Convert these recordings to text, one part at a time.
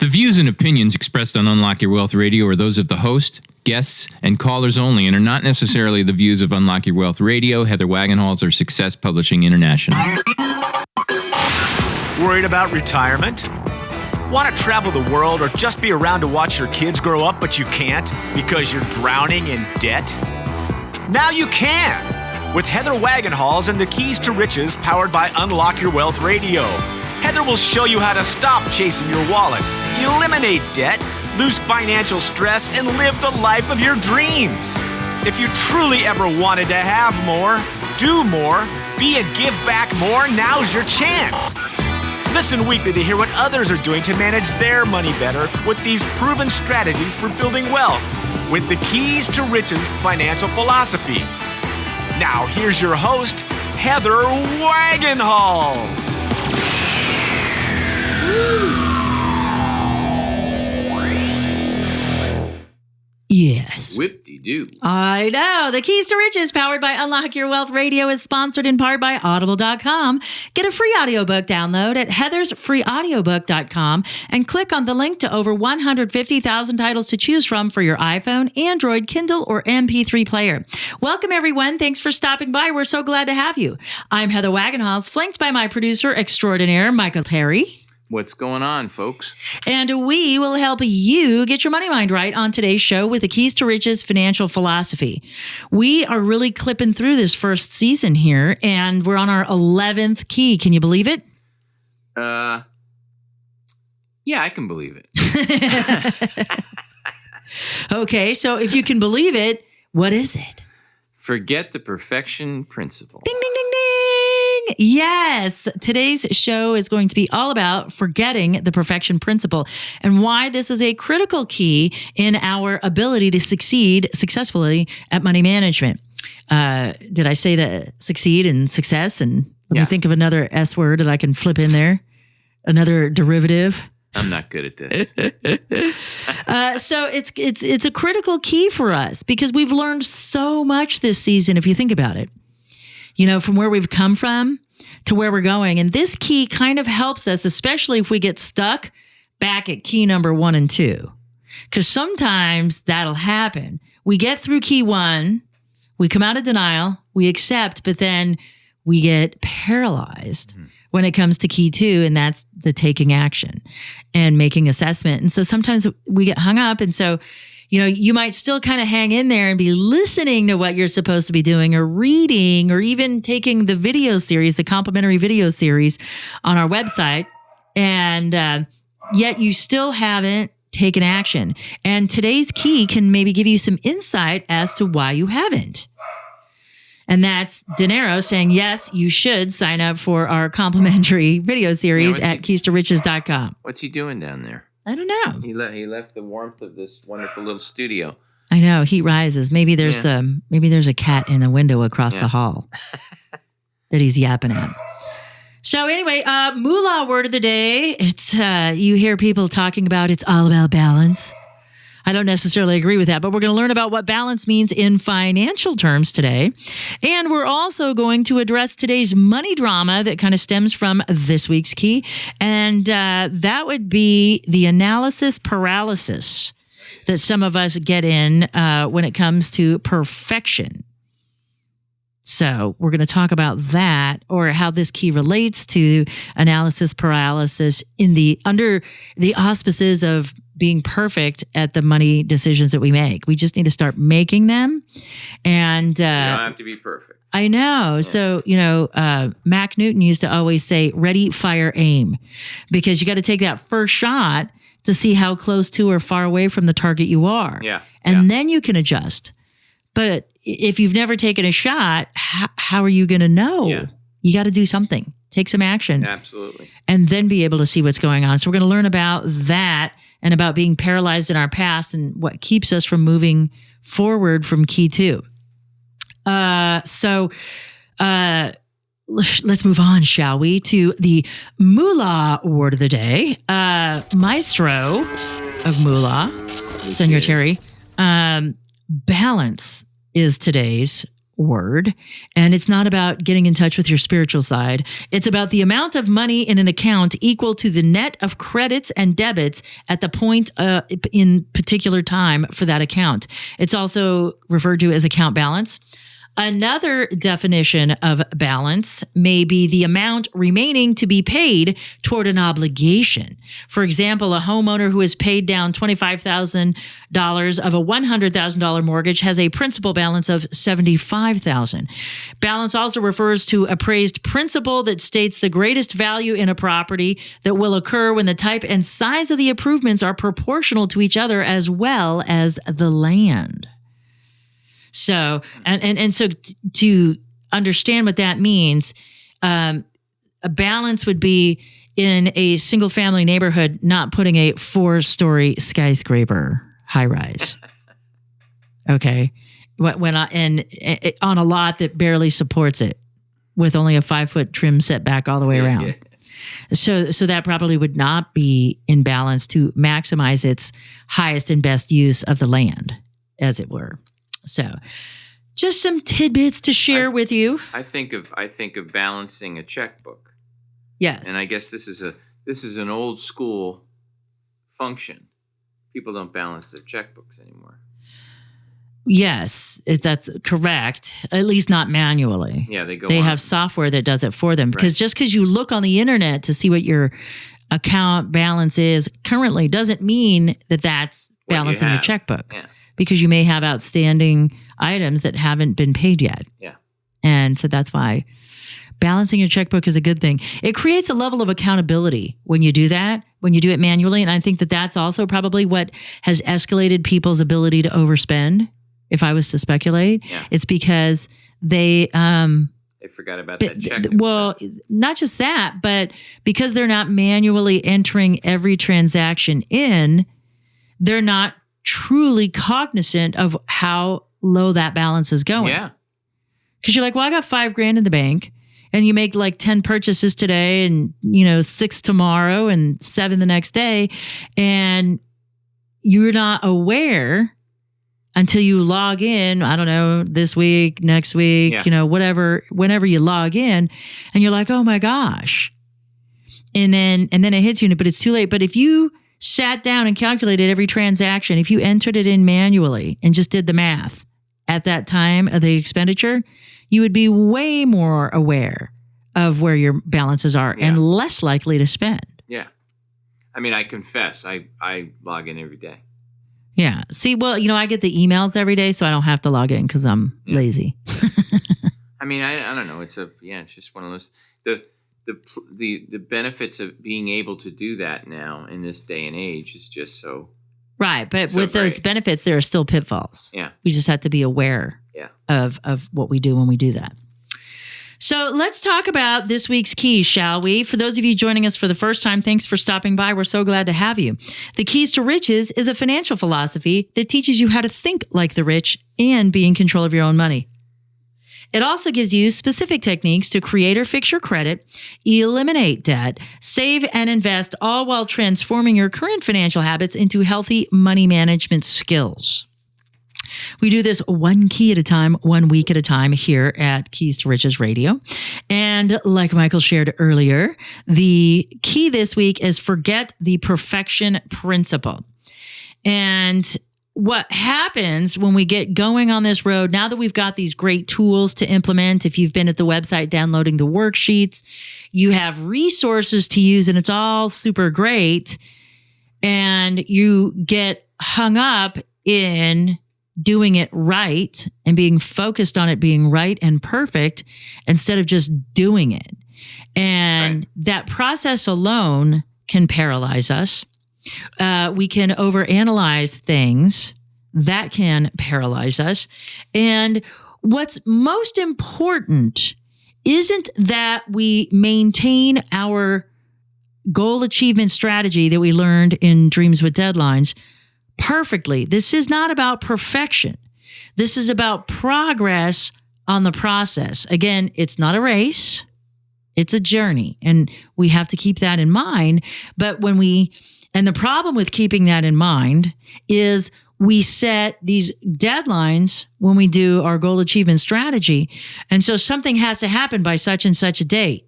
The views and opinions expressed on Unlock Your Wealth Radio are those of the host, guests, and callers only and are not necessarily the views of Unlock Your Wealth Radio, Heather Wagenhals, or Success Publishing International. Worried about retirement? Want to travel the world or just be around to watch your kids grow up, but you can't because you're drowning in debt? Now you can! With Heather Wagenhals and the Keys to Riches powered by Unlock Your Wealth Radio. Heather will show you how to stop chasing your wallet, eliminate debt, lose financial stress, and live the life of your dreams. If you truly ever wanted to have more, do more, be and give back more, now's your chance. Listen weekly to hear what others are doing to manage their money better with these proven strategies for building wealth with the Keys to Riches financial philosophy. Now, here's your host, Heather Wagenhals. Yes. Whip-de-doo. I know. The Keys to Riches, powered by Unlock Your Wealth Radio, is sponsored in part by Audible.com. Get a free audiobook download at heathersfreeaudiobook.com and click on the link to over 150,000 titles to choose from for your iPhone, Android, Kindle, or MP3 player. Welcome, everyone. Thanks for stopping by. We're so glad to have you. I'm Heather Wagenhals, flanked by my producer extraordinaire, Michael Terry. What's going on, folks? And we will help you get your money mind right on today's show with the Keys to Riches financial philosophy. We are really clipping through this first season here, and we're on our 11th key. Can you believe it? Yeah, I can believe it. Okay, so if you can believe it, what is it? Forget the perfection principle. Ding, ding, ding, ding. Yes. Today's show is going to be all about forgetting the perfection principle and why this is a critical key in our ability to succeed successfully at money management. Did I say that succeed and success? And let me think of another S word that I can flip in there. Another derivative. I'm not good at this. So it's a critical key for us because we've learned so much this season, if you think about it. You know, from where we've come from to where we're going. And this key kind of helps us, especially if we get stuck back at key number 1 and 2. Because sometimes that'll happen. We get through key 1, we come out of denial, we accept, but then we get paralyzed when it comes to key 2, and that's the taking action and making assessment. And so sometimes we get hung up. And so, you know, you might still kind of hang in there and be listening to what you're supposed to be doing or reading or even taking the video series, the complimentary video series on our website. And yet you still haven't taken action. And today's key can maybe give you some insight as to why you haven't. And that's Dinero saying, yes, you should sign up for our complimentary video series at keys2riches.com. What's he doing down there? I don't know. He left the warmth of this wonderful little studio. I know. Heat rises. Maybe there's a cat in a window across the hall that he's yapping at. So anyway, moolah word of the day. It's you hear people talking about it's all about balance. I don't necessarily agree with that, but we're going to learn about what balance means in financial terms today. And we're also going to address today's money drama that kind of stems from this week's key. And that would be the analysis paralysis that some of us get in when it comes to perfection. So we're going to talk about that, or how this key relates to analysis paralysis under the auspices of being perfect at the money decisions that we make. We just need to start making them. And you don't have to be perfect. I know. Yeah. So, you know, Mac Newton used to always say, ready, fire, aim, because you got to take that first shot to see how close to or far away from the target you are. Yeah. And then you can adjust. But if you've never taken a shot, how are you going to know? Yeah. You got to do something. Take some action. Absolutely. And then be able to see what's going on. So we're going to learn about that and about being paralyzed in our past and what keeps us from moving forward from key 2. So let's move on, shall we, to the moolah word of the day. Maestro of moolah, Senor Terry. Balance is today's word, and it's not about getting in touch with your spiritual side. It's about the amount of money in an account equal to the net of credits and debits at the point in particular time for that account. It's also referred to as account balance. Another definition of balance may be the amount remaining to be paid toward an obligation. For example, a homeowner who has paid down $25,000 of a $100,000 mortgage has a principal balance of $75,000. Balance also refers to appraised principal that states the greatest value in a property that will occur when the type and size of the improvements are proportional to each other as well as the land. So, and so to understand what that means, a balance would be in a single family neighborhood, not putting a 4-story skyscraper high rise. Okay. On a lot that barely supports it with only a 5-foot trim setback all the way around. Yeah. So that probably would not be in balance to maximize its highest and best use of the land, as it were. So, just some tidbits to share with you. I think of balancing a checkbook. Yes, and I guess this is an old school function. People don't balance their checkbooks anymore. Yes, that's correct. At least not manually. Yeah, they have software that does it for them. Because just because you look on the internet to see what your account balance is currently doesn't mean that that's balancing your checkbook. Yeah. Because you may have outstanding items that haven't been paid yet. Yeah. And so that's why balancing your checkbook is a good thing. It creates a level of accountability when you do that, when you do it manually. And I think that that's also probably what has escalated people's ability to overspend. If I was to speculate, it's because they forgot about that check. Well, not just that, but because they're not manually entering every transaction in, they're not truly cognizant of how low that balance is going. Yeah. Because you're like, well, I got $5,000 in the bank, and you make like 10 purchases today and, 6 tomorrow and 7 the next day. And you're not aware until you log in, I don't know, this week, next week, whatever, whenever you log in, and you're like, oh my gosh. And then it hits you, but it's too late. But if you sat down and calculated every transaction, if you entered it in manually and just did the math at that time of the expenditure, you would be way more aware of where your balances are and less likely to spend. Yeah. I mean, I confess, I log in every day. Yeah. See, well, I get the emails every day, so I don't have to log in because I'm lazy. I mean, I don't know. It's just one of those, the benefits of being able to do that now in this day and age is just so right. But with those benefits, there are still pitfalls. Yeah, we just have to be aware of what we do when we do that. So let's talk about this week's keys, shall we? For those of you joining us for the first time, thanks for stopping by. We're so glad to have you. The Keys to Riches is a financial philosophy that teaches you how to think like the rich and be in control of your own money. It also gives you specific techniques to create or fix your credit, eliminate debt, save and invest, all while transforming your current financial habits into healthy money management skills. We do this one key at a time, 1 week at a time here at Keys to Riches Radio. And like Michael shared earlier, the key this week is forget the perfection principle. And what happens when we get going on this road, now that we've got these great tools to implement, if you've been at the website downloading the worksheets, you have resources to use and it's all super great. And you get hung up in doing it right and being focused on it being right and perfect instead of just doing it. And that process alone can paralyze us. We can overanalyze things. That can paralyze us. And what's most important isn't that we maintain our goal achievement strategy that we learned in Dreams with Deadlines perfectly. This is not about perfection. This is about progress on the process. Again, it's not a race. It's a journey. And we have to keep that in mind. But and the problem with keeping that in mind is we set these deadlines when we do our goal achievement strategy. And so something has to happen by such and such a date.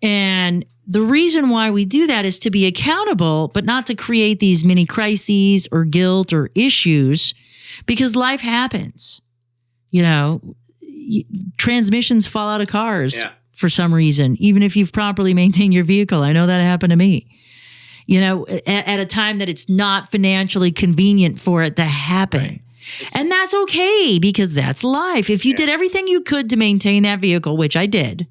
And the reason why we do that is to be accountable, but not to create these mini crises or guilt or issues, because life happens. You know, transmissions fall out of cars for some reason, even if you've properly maintained your vehicle. I know that happened to me. You know, at a time that it's not financially convenient for it to happen. Right. And that's okay, because that's life. If you did everything you could to maintain that vehicle, which I did,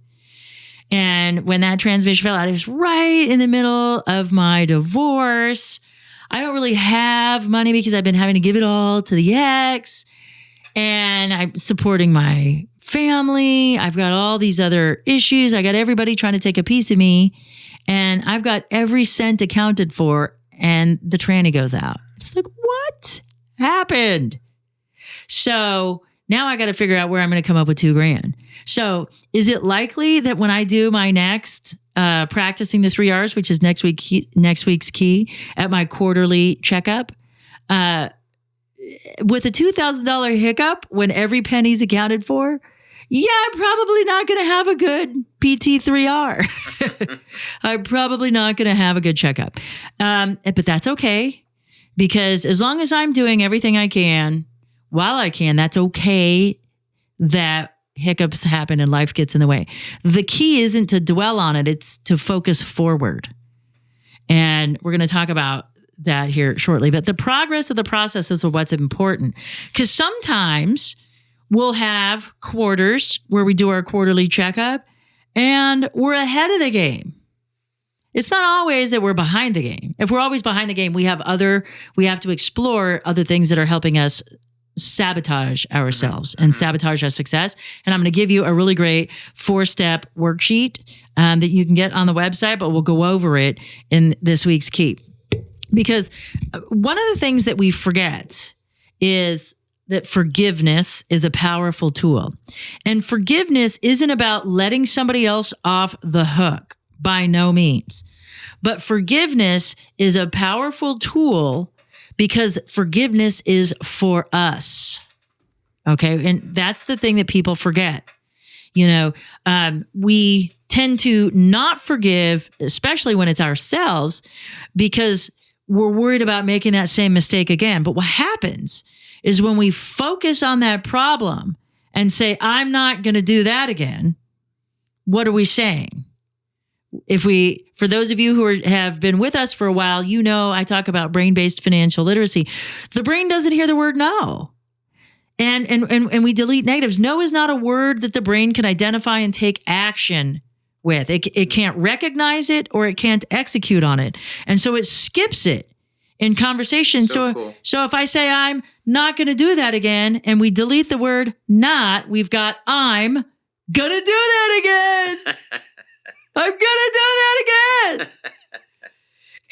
and when that transmission fell out, it was right in the middle of my divorce. I don't really have money because I've been having to give it all to the ex, and I'm supporting my family. I've got all these other issues. I got everybody trying to take a piece of me. And I've got every cent accounted for, and the tranny goes out. It's like, what happened? So now I got to figure out where I'm going to come up with $2,000. So is it likely that when I do my next practicing the 3 R's, which is next week's key, at my quarterly checkup, with a $2,000 hiccup when every penny's accounted for? Yeah, I'm probably not going to have a good PT3R. I'm probably not going to have a good checkup. But that's okay, because as long as I'm doing everything I can while I can, that's okay that hiccups happen and life gets in the way. The key isn't to dwell on it. It's to focus forward. And we're going to talk about that here shortly. But the progress of the process is what's important, because sometimes we'll have quarters where we do our quarterly checkup and we're ahead of the game. It's not always that we're behind the game. If we're always behind the game, we have to explore other things that are helping us sabotage ourselves and sabotage our success. And I'm going to give you a really great 4-step worksheet that you can get on the website, but we'll go over it in this week's key. Because one of the things that we forget is that forgiveness is a powerful tool. And forgiveness isn't about letting somebody else off the hook, by no means. But forgiveness is a powerful tool because forgiveness is for us. Okay. And that's the thing that people forget. You know, we tend to not forgive, especially when it's ourselves, because we're worried about making that same mistake again. But what happens is when we focus on that problem and say, I'm not going to do that again, what are we saying? For those of you who have been with us for a while, you know I talk about brain-based financial literacy. The brain doesn't hear the word no. And we delete negatives. No is not a word that the brain can identify and take action with. It can't recognize it, or it can't execute on it. And so it skips it in conversation. So if I say I'm not going to do that again, and we delete the word not, we've got I'm going to do that again. I'm going to do that again.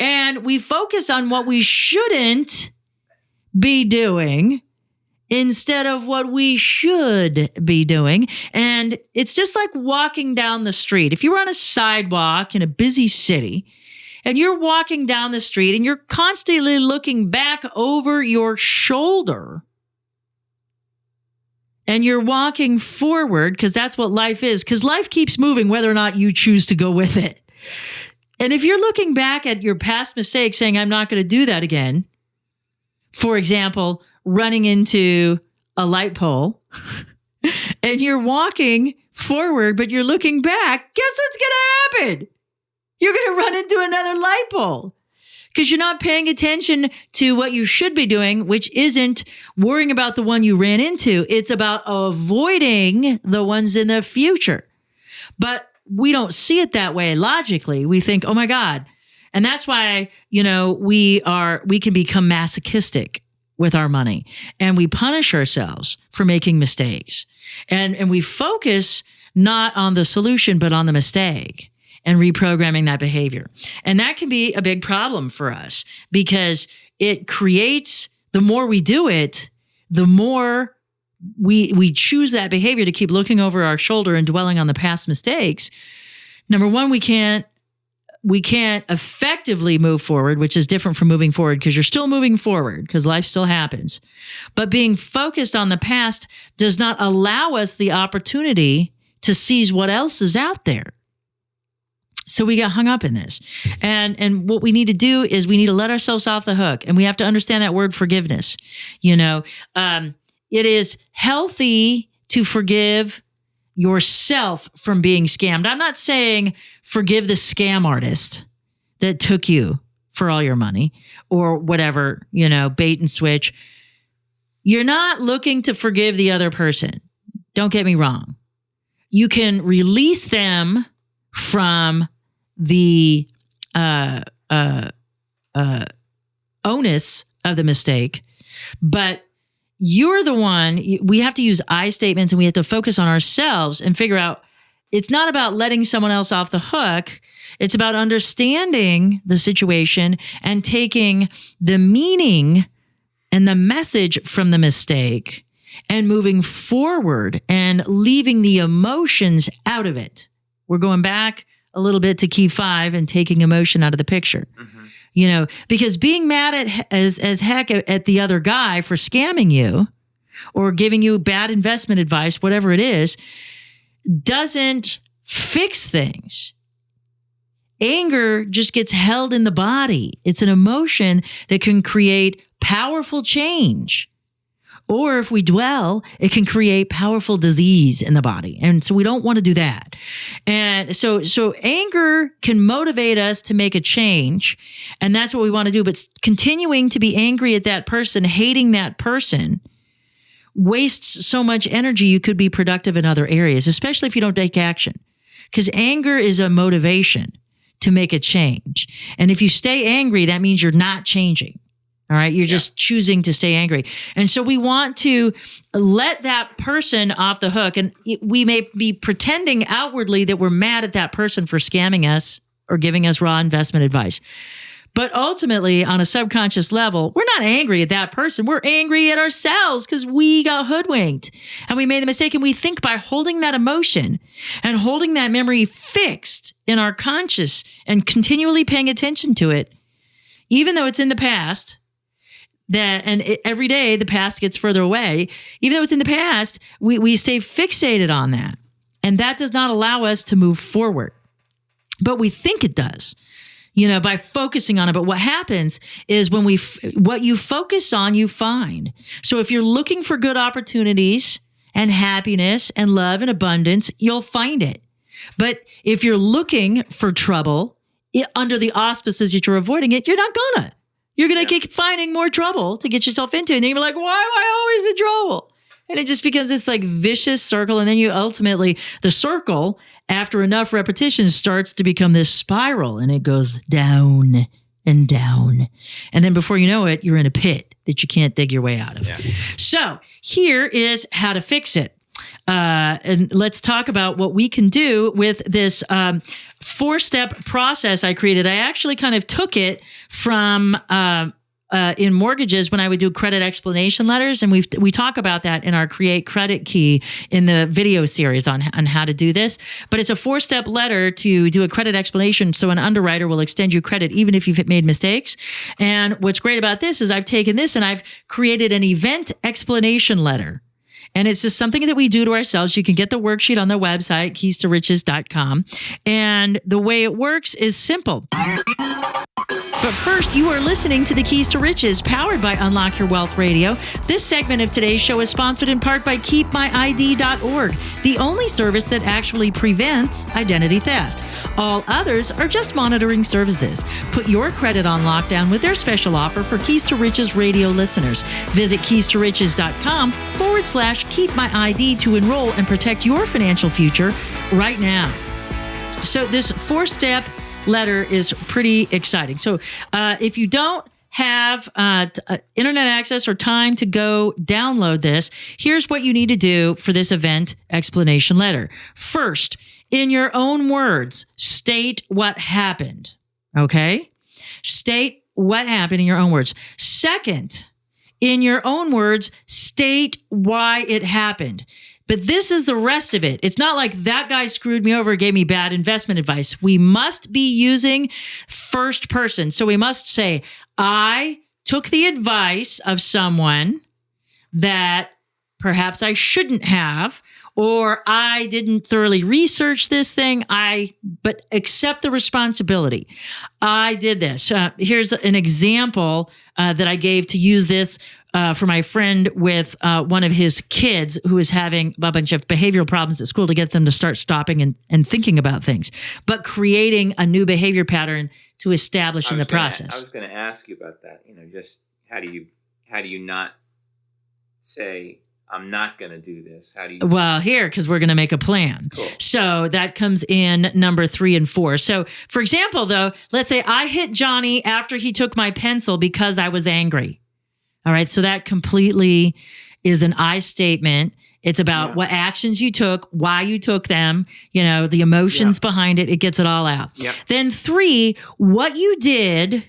And we focus on what we shouldn't be doing instead of what we should be doing. And it's just like walking down the street. If you were on a sidewalk in a busy city and you're walking down the street and you're constantly looking back over your shoulder and you're walking forward, because that's what life is, because life keeps moving whether or not you choose to go with it. And if you're looking back at your past mistakes saying, I'm not going to do that again, for example, running into a light pole, and you're walking forward, but you're looking back, guess what's going to happen? You're going to run into another light pole because you're not paying attention to what you should be doing, which isn't worrying about the one you ran into. It's about avoiding the ones in the future. But we don't see it that way logically. We think, oh my God. And that's why, you know, we can become masochistic with our money, and we punish ourselves for making mistakes. And we focus not on the solution, but on the mistake and reprogramming that behavior. And that can be a big problem for us because it creates, the more we do it, the more we choose that behavior to keep looking over our shoulder and dwelling on the past mistakes. Number one, we can't we can't effectively move forward, which is different from moving forward because you're still moving forward because life still happens. But being focused on the past does not allow us the opportunity to seize what else is out there. So we get hung up in this. And what we need to do is we need to let ourselves off the hook. And we have to understand that word forgiveness. It is healthy to forgive yourself from being scammed. I'm not saying forgive the scam artist that took you for all your money or whatever, bait and switch. You're not looking to forgive the other person. Don't get me wrong. You can release them from the onus of the mistake, but you're the one. We have to use I statements and we have to focus on ourselves and figure out it's not about letting someone else off the hook. It's about understanding the situation and taking the meaning and the message from the mistake and moving forward and leaving the emotions out of it. We're going back a little bit to key 5 and taking emotion out of the picture. Because being mad as heck at the other guy for scamming you or giving you bad investment advice, whatever it is, doesn't fix things. Anger just gets held in the body. It's an emotion that can create powerful change. Or if we dwell, it can create powerful disease in the body. And so we don't want to do that. And so anger can motivate us to make a change. And that's what we want to do. But continuing to be angry at that person, hating that person, wastes so much energy. You could be productive in other areas, especially if you don't take action. Because anger is a motivation to make a change. And if you stay angry, that means you're not changing. All right. You're just choosing to stay angry. And so we want to let that person off the hook. And we may be pretending outwardly that we're mad at that person for scamming us or giving us raw investment advice. But ultimately, on a subconscious level, we're not angry at that person. We're angry at ourselves because we got hoodwinked and we made the mistake. And we think by holding that emotion and holding that memory fixed in our conscious and continually paying attention to it, even though it's in the past, every day the past gets further away. Even though it's in the past, we stay fixated on that. And that does not allow us to move forward. But we think it does, by focusing on it. But what happens is when what you focus on, you find. So if you're looking for good opportunities and happiness and love and abundance, you'll find it. But if you're looking for trouble under the auspices that you're avoiding it, you're not gonna. You're going to keep finding more trouble to get yourself into. And then you're like, why am I always in trouble? And it just becomes this vicious circle. And then you ultimately, the circle, after enough repetitions, starts to become this spiral. And it goes down and down. And then before you know it, you're in a pit that you can't dig your way out of. Yeah. So here is how to fix it. And let's talk about what we can do with this 4-step process I created. I actually kind of took it from in mortgages when I would do credit explanation letters. And we talk about that in our Create Credit Key in the video series on how to do this. But it's a 4-step letter to do a credit explanation. So an underwriter will extend you credit even if you've made mistakes. And what's great about this is I've taken this and I've created an event explanation letter. And it's just something that we do to ourselves. You can get the worksheet on the website, keys-to-riches.com. And the way it works is simple. But first, you are listening to the Keys to Riches, powered by Unlock Your Wealth Radio. This segment of today's show is sponsored in part by KeepMyID.org, the only service that actually prevents identity theft. All others are just monitoring services. Put your credit on lockdown with their special offer for Keys to Riches radio listeners. Visit keys-to-riches.com/keepmyid to enroll and protect your financial future right now. So this 4-step letter is pretty exciting. So if you don't have internet access or time to go download this, here's what you need to do for this event explanation letter. First, in your own words, state what happened. Okay? State what happened in your own words. Second, in your own words, state why it happened. But this is the rest of it. It's not like that guy screwed me over, gave me bad investment advice. We must be using first person. So we must say, I took the advice of someone that perhaps I shouldn't have, or I didn't thoroughly research this thing. But accept the responsibility. I did this. Here's an example that I gave to use this for my friend with one of his kids who is having a bunch of behavioral problems at school, to get them to start stopping and thinking about things, but creating a new behavior pattern to establish in the process. I was going to ask you about that. Just how do you not say, I'm not going to do this? How do you? Well, because we're going to make a plan. Cool. So that comes in number 3 and 4. So for example, though, let's say I hit Johnny after he took my pencil because I was angry. All right. So that completely is an I statement. It's about what actions you took, why you took them, the emotions behind it. It gets it all out. Yep. Then 3, what you did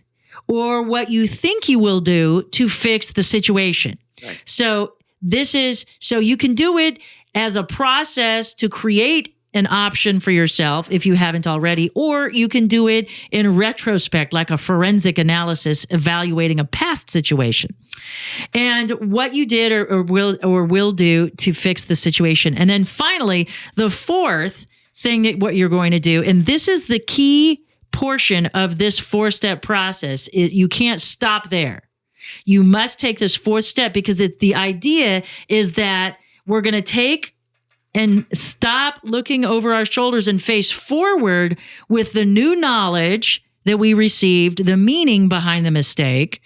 or what you think you will do to fix the situation. Right. So you can do it as a process to create an option for yourself if you haven't already, or you can do it in retrospect, like a forensic analysis, evaluating a past situation and what you did or will do to fix the situation. And then finally, the 4th thing that what you're going to do, and this is the key portion of this 4-step process, you can't stop there. You must take this 4th step, because the idea is that we're going to take and stop looking over our shoulders and face forward with the new knowledge that we received, the meaning behind the mistake.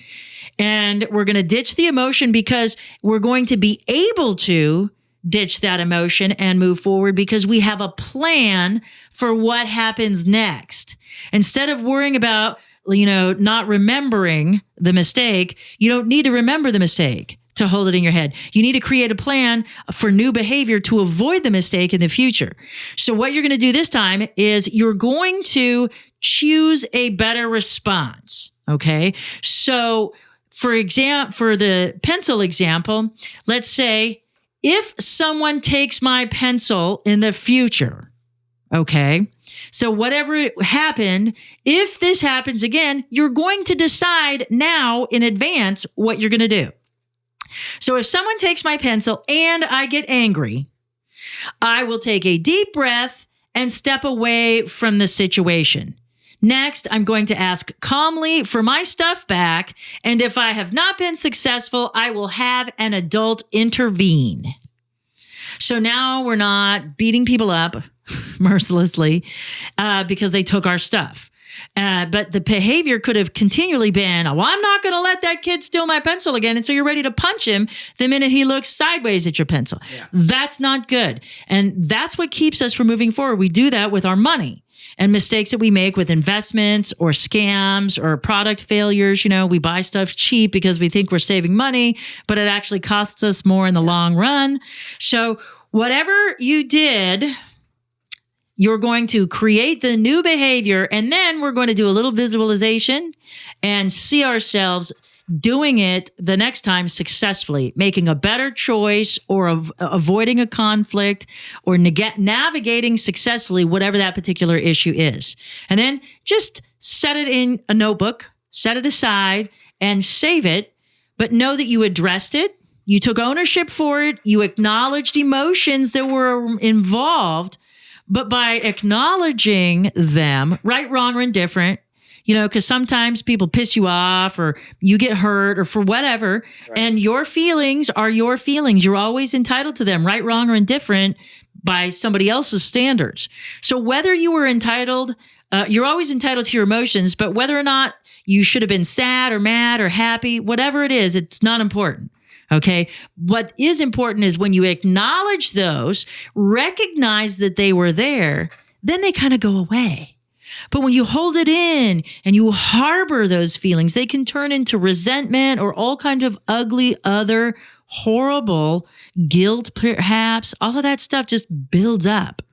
And we're going to ditch the emotion, because we're going to be able to ditch that emotion and move forward because we have a plan for what happens next. Instead of worrying about not remembering the mistake, you don't need to remember the mistake to hold it in your head. You need to create a plan for new behavior to avoid the mistake in the future. So what you're going to do this time is you're going to choose a better response. Okay. So for the pencil example, let's say if someone takes my pencil in the future, okay, so whatever happened, if this happens again, you're going to decide now in advance what you're going to do. So if someone takes my pencil and I get angry, I will take a deep breath and step away from the situation. Next, I'm going to ask calmly for my stuff back. And if I have not been successful, I will have an adult intervene. So now we're not beating people up mercilessly because they took our stuff. But the behavior could have continually been, I'm not going to let that kid steal my pencil again. And so you're ready to punch him the minute he looks sideways at your pencil. Yeah. That's not good. And that's what keeps us from moving forward. We do that with our money and mistakes that we make with investments or scams or product failures. We buy stuff cheap because we think we're saving money, but it actually costs us more in the long run. So whatever you did, you're going to create the new behavior, and then we're going to do a little visualization and see ourselves doing it the next time successfully, making a better choice or avoiding a conflict or navigating successfully whatever that particular issue is. And then just set it in a notebook, set it aside, and save it, but know that you addressed it. You took ownership for it. You acknowledged emotions that were involved. But by acknowledging them, right, wrong, or indifferent, because sometimes people piss you off or you get hurt or for whatever, right. And your feelings are your feelings. You're always entitled to them, right, wrong, or indifferent by somebody else's standards. So whether you were entitled, you're always entitled to your emotions, but whether or not you should have been sad or mad or happy, whatever it is, it's not important. Okay. What is important is when you acknowledge those, recognize that they were there, then they kind of go away. But when you hold it in and you harbor those feelings, they can turn into resentment or all kinds of ugly, other horrible guilt, perhaps. All of that stuff just builds up.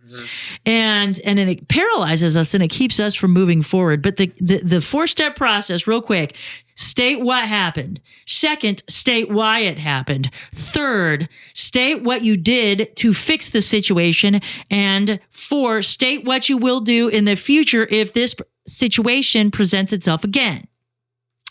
And it paralyzes us and it keeps us from moving forward. But the 4-step process, real quick, state what happened. Second, state why it happened. Third, state what you did to fix the situation. And 4, state what you will do in the future if this situation presents itself again.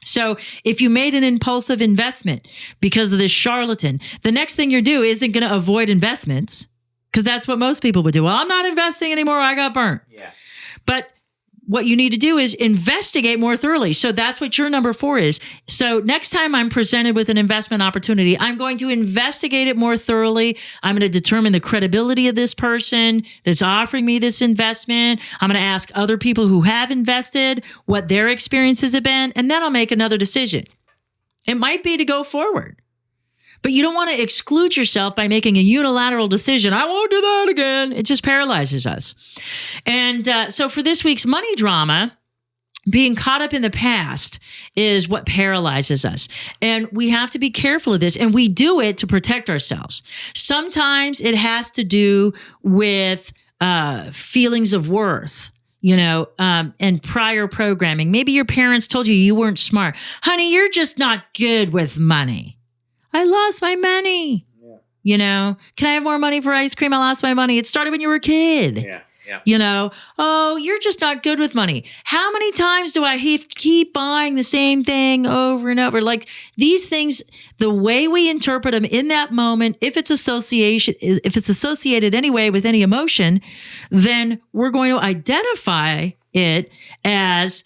So if you made an impulsive investment because of this charlatan, the next thing you do isn't going to avoid investments, because that's what most people would do. Well, I'm not investing anymore. I got burnt. Yeah. But what you need to do is investigate more thoroughly. So that's what your number 4 is. So next time I'm presented with an investment opportunity, I'm going to investigate it more thoroughly. I'm going to determine the credibility of this person that's offering me this investment. I'm going to ask other people who have invested what their experiences have been, and then I'll make another decision. It might be to go forward. But you don't want to exclude yourself by making a unilateral decision. I won't do that again. It just paralyzes us. And so for this week's money drama, being caught up in the past is what paralyzes us. And we have to be careful of this. And we do it to protect ourselves. Sometimes it has to do with feelings of worth. And prior programming. Maybe your parents told you weren't smart. Honey, you're just not good with money. I lost my money. Yeah. Can I have more money for ice cream? I lost my money. It started when you were a kid. Yeah. Oh, you're just not good with money. How many times do I keep buying the same thing over and over? Like these things, the way we interpret them in that moment, if it's associated anyway with any emotion, then we're going to identify it as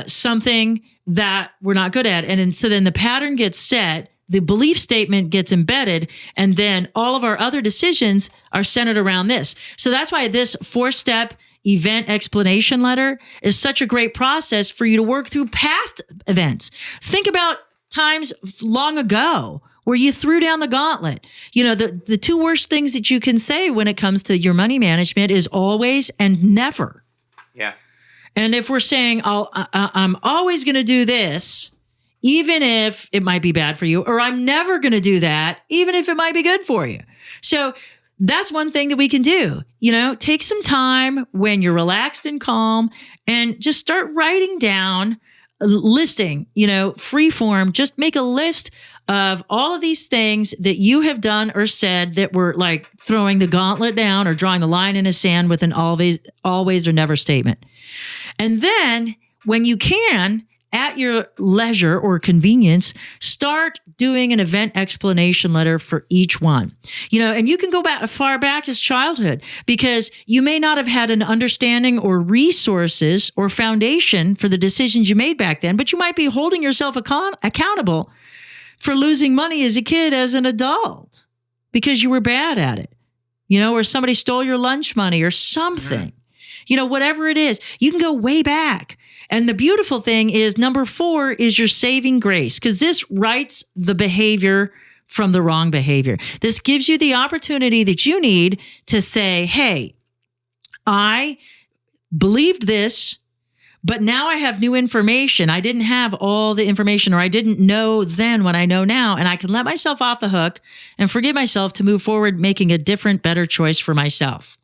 something that we're not good at. And so then the pattern gets set, the belief statement gets embedded, and then all of our other decisions are centered around this. So that's why this 4-step event explanation letter is such a great process for you to work through past events. Think about times long ago where you threw down the gauntlet. The 2 worst things that you can say when it comes to your money management is always and never. Yeah. And if we're saying, I'm always going to do this, even if it might be bad for you, or I'm never going to do that, even if it might be good for you. So that's one thing that we can do. Take some time when you're relaxed and calm and just start writing down, listing, free form. Just make a list of all of these things that you have done or said that were like throwing the gauntlet down or drawing the line in the sand with an always or never statement. And then when you can, at your leisure or convenience, start doing an event explanation letter for each one. And you can go back as far back as childhood, because you may not have had an understanding or resources or foundation for the decisions you made back then, but you might be holding yourself accountable for losing money as a kid, as an adult, because you were bad at it, or somebody stole your lunch money or something. Whatever it is, you can go way back. And the beautiful thing is number 4 is your saving grace, because this rights the behavior from the wrong behavior. This gives you the opportunity that you need to say, hey, I believed this, but now I have new information. I didn't have all the information, or I didn't know then what I know now, and I can let myself off the hook and forgive myself to move forward, making a different, better choice for myself.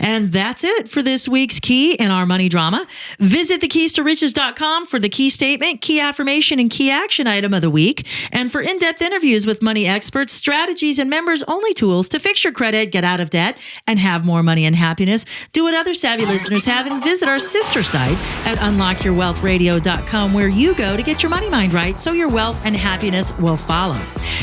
And that's it for this week's key in our money drama. Visit thekeys-to-riches.com for the key statement, key affirmation, and key action item of the week. And for in-depth interviews with money experts, strategies, and members-only tools to fix your credit, get out of debt, and have more money and happiness. Do what other savvy listeners have and visit our sister site at unlockyourwealthradio.com, where you go to get your money mind right so your wealth and happiness will follow.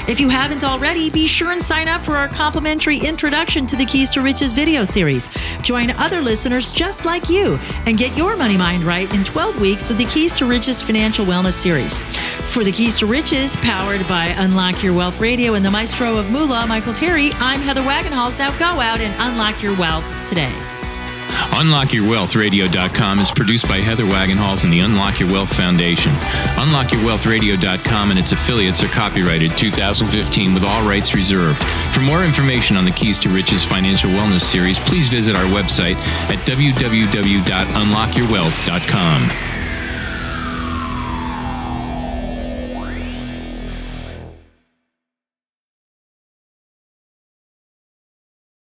If you haven't already, be sure and sign up for our complimentary Introduction to the Keys to Riches video series. Join other listeners just like you and get your money mind right in 12 weeks with the Keys to Riches Financial Wellness Series. For the Keys to Riches, powered by Unlock Your Wealth Radio and the maestro of Moolah, Michael Terry, I'm Heather Wagenhals. Now go out and unlock your wealth today. UnlockYourWealthRadio.com is produced by Heather Wagenhals and the Unlock Your Wealth Foundation. UnlockYourWealthRadio.com and its affiliates are copyrighted 2015 with all rights reserved. For more information on the Keys to Riches Financial Wellness Series, please visit our website at www.unlockyourwealth.com.